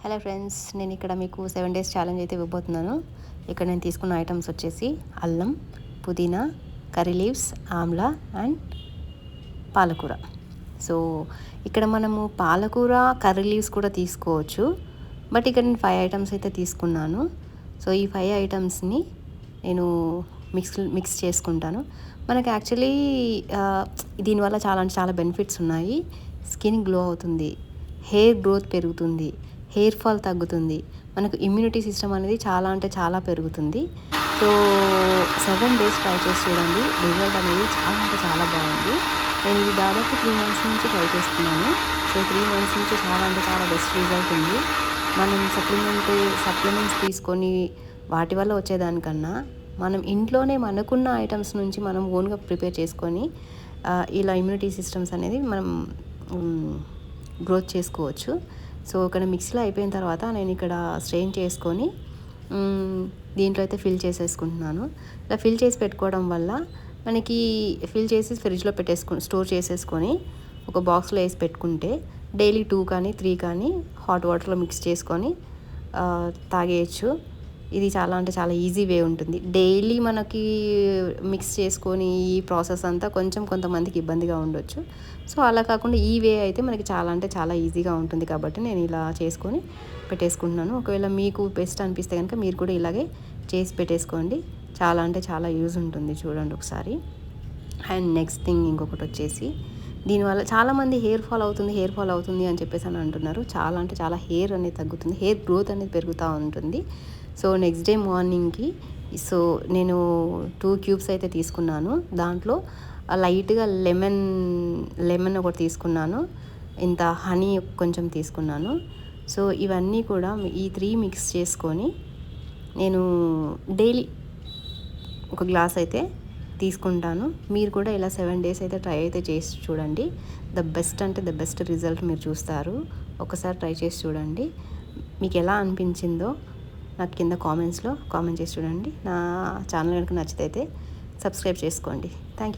Hello friends, నేను ఇక్కడ మీకు 7 డేస్ ఛాలెంజ్ అయితే ఇవ్వబోతున్నాను. ఇక్కడ నేను తీసుకున్న ఐటమ్స్ వచ్చేసి అల్లం, పుదీనా, కర్రీ లీవ్స్, ఆమ్లా అండ్ పాలకూర. సో ఇక్కడ మనము పాలకూర, కర్రీ లీవ్స్ కూడా తీసుకోవచ్చు. బట్ ఇక్కడ నేను 5 ఐటమ్స్ అయితే తీసుకున్నాను. సో ఈ 5 ఐటమ్స్ని నేను మిక్స్ చేసుకుంటాను. మనకి యాక్చువల్లీ దీనివల్ల చాలా బెనిఫిట్స్ ఉన్నాయి. స్కిన్ గ్లో అవుతుంది, హెయిర్ గ్రోత్ పెరుగుతుంది, హెయిర్ ఫాల్ తగ్గుతుంది, మనకు ఇమ్యూనిటీ సిస్టమ్ అనేది చాలా పెరుగుతుంది. సో 7 డేస్ ట్రై చేసి చూడండి. రిజల్ట్ అనేది చాలా బాగుంది. నేను ఇది దాదాపు 3 మంత్స్ నుంచి ట్రై చేస్తున్నాను. సో 3 మంత్స్ నుంచి చాలా బెస్ట్ రిజల్ట్ ఉంది. మనం సప్లిమెంట్స్ తీసుకొని వాటి వల్ల వచ్చేదానికన్నా మనం ఇంట్లోనే మనకున్న ఐటమ్స్ నుంచి మనం ఓన్గా ప్రిపేర్ చేసుకొని ఇలా ఇమ్యూనిటీ సిస్టమ్స్ అనేది మనం గ్రోత్ చేసుకోవచ్చు. సో ఇక్కడ మిక్సీలో అయిపోయిన తర్వాత నేను ఇక్కడ స్ట్రెయిన్ చేసుకొని దీంట్లో అయితే ఫిల్ చేసేసుకుంటున్నాను. ఇలా ఫిల్ చేసి పెట్టుకోవడం వల్ల మనకి ఫిల్ చేసి ఫ్రిడ్జ్లో స్టోర్ చేసేసుకొని ఒక బాక్స్లో వేసి పెట్టుకుంటే డైలీ 2 కానీ 3 కానీ హాట్ వాటర్లో మిక్స్ చేసుకొని తాగేయచ్చు. ఇది చాలా ఈజీ వే ఉంటుంది. డైలీ మనకి మిక్స్ చేసుకొని ఈ ప్రాసెస్ అంతా కొంతమందికి ఇబ్బందిగా ఉండొచ్చు. సో అలా కాకుండా ఈ వే అయితే మనకి చాలా ఈజీగా ఉంటుంది. కాబట్టి నేను ఇలా చేసుకొని పెట్టేసుకుంటున్నాను. ఒకవేళ మీకు బెస్ట్ అనిపిస్తే కనుక మీరు కూడా ఇలాగే చేసి పెట్టేసుకోండి. చాలా యూజ్ ఉంటుంది. చూడండి ఒకసారి. అండ్ నెక్స్ట్ థింగ్ ఇంకొకటి వచ్చేసి, దీనివల్ల చాలామంది హెయిర్ ఫాల్ అవుతుంది అని చెప్పేసి అని అంటున్నారు. చాలా హెయిర్ అనేది తగ్గుతుంది, హెయిర్ గ్రోత్ అనేది పెరుగుతూ ఉంటుంది. సో నెక్స్ట్ డే మార్నింగ్కి నేను 2 క్యూబ్స్ అయితే తీసుకున్నాను. దాంట్లో లైట్గా లెమన్ ఒకటి తీసుకున్నాను, ఇంత హనీ కొంచెం తీసుకున్నాను. సో ఇవన్నీ కూడా ఈ 3 మిక్స్ చేసుకొని నేను డైలీ ఒక గ్లాస్ అయితే తీసుకుంటాను. మీరు కూడా ఇలా 7 డేస్ అయితే ట్రై అయితే చేసి చూడండి. ద బెస్ట్ రిజల్ట్ మీరు చూస్తారు. ఒకసారి ట్రై చేసి చూడండి. మీకు ఎలా అనిపించిందో నాకు కింద కామెంట్ చేసి చూడండి. నా ఛానల్ కనుక నచ్చితే సబ్స్క్రైబ్ చేసుకోండి. Thank you.